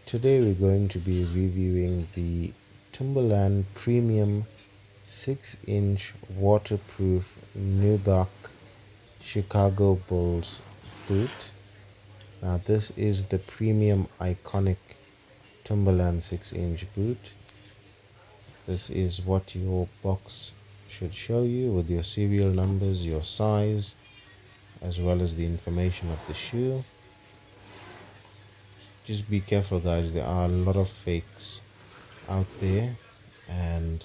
Today we're going to be reviewing the Timberland Premium 6-inch waterproof nubuck Chicago Bulls boot. Now this is the premium iconic Timberland 6-inch boot. This is what your box should show you with your serial numbers, your size, as well as the information of the shoe. Just be careful, guys, there are a lot of fakes out there, and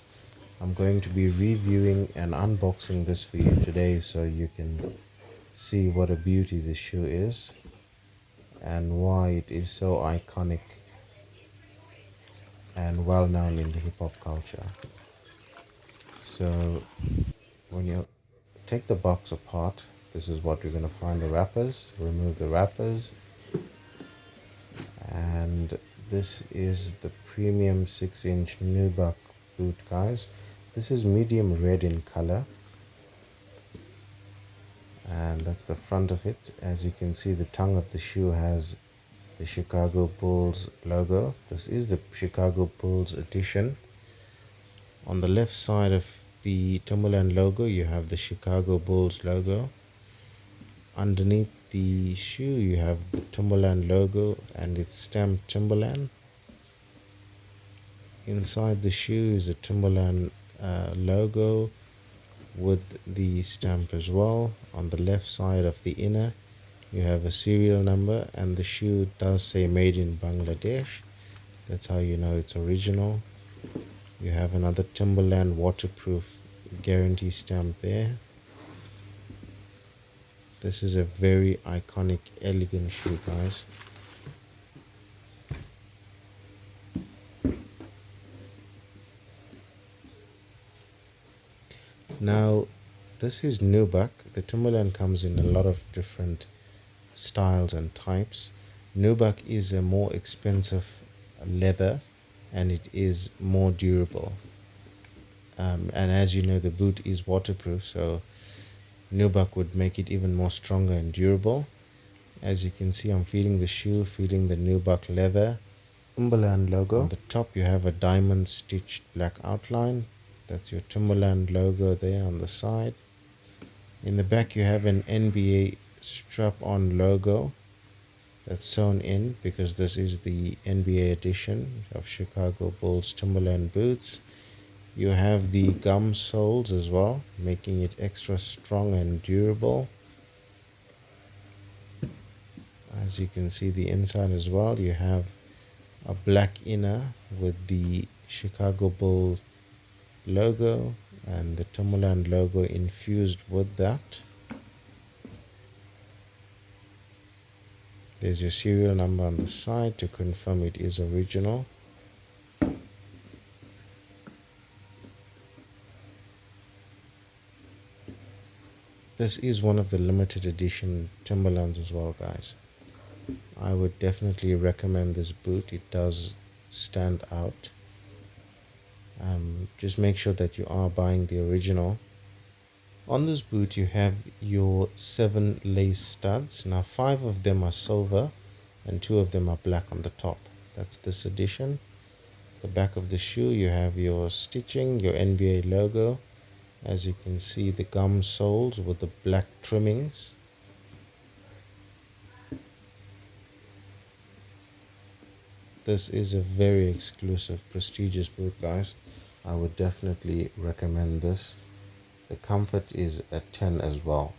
I'm going to be reviewing and unboxing this for you today so you can see what a beauty this shoe is and why it is so iconic and well known in the hip-hop culture. So when you take the box apart, this is what we're going to find: the wrappers. Remove the wrappers, and this is the premium 6-inch nubuck boot, guys. This is medium red in color, and that's the front of it. As you can see, the tongue of the shoe has the Chicago Bulls logo. This is the Chicago Bulls edition. On the left side of the Timberland logo, you have the Chicago Bulls logo. Underneath the shoe, you have the Timberland logo and it's stamped Timberland. Inside the shoe is a Timberland logo with the stamp as well. On the left side of the inner, you have a serial number, and the shoe does say made in Bangladesh. That's how you know it's original. You have another Timberland waterproof guarantee stamp there. This is a very iconic, elegant shoe, guys. Now, this is nubuck. The Timberland comes in a lot of different styles and types. Nubuck is a more expensive leather, and it is more durable. And as you know, the boot is waterproof, so nubuck would make it even more stronger and durable. As you can see, I'm feeling the shoe, feeling the nubuck leather. Timberland logo. On the top, you have a diamond stitched black outline. That's your Timberland logo there on the side. In the back, you have an NBA strap-on logo that's sewn in because this is the NBA edition of Chicago Bulls Timberland boots. You have the gum soles as well, making it extra strong and durable. As you can see, the inside as well, you have a black inner with the Chicago Bulls logo and the Timberland logo infused with that. There's your serial number on the side to confirm it is original. This is one of the limited edition Timberlands as well, guys. I would definitely recommend this boot. It does stand out. Just make sure that you are buying the original. On this boot, you have your 7 lace studs. Now 5 of them are silver and 2 of them are black on the top. That's this edition. The back of the shoe, you have your stitching, your NBA logo. As you can see, the gum soles with the black trimmings. This is a very exclusive, prestigious boot, guys. I would definitely recommend this. The comfort is a 10 as well.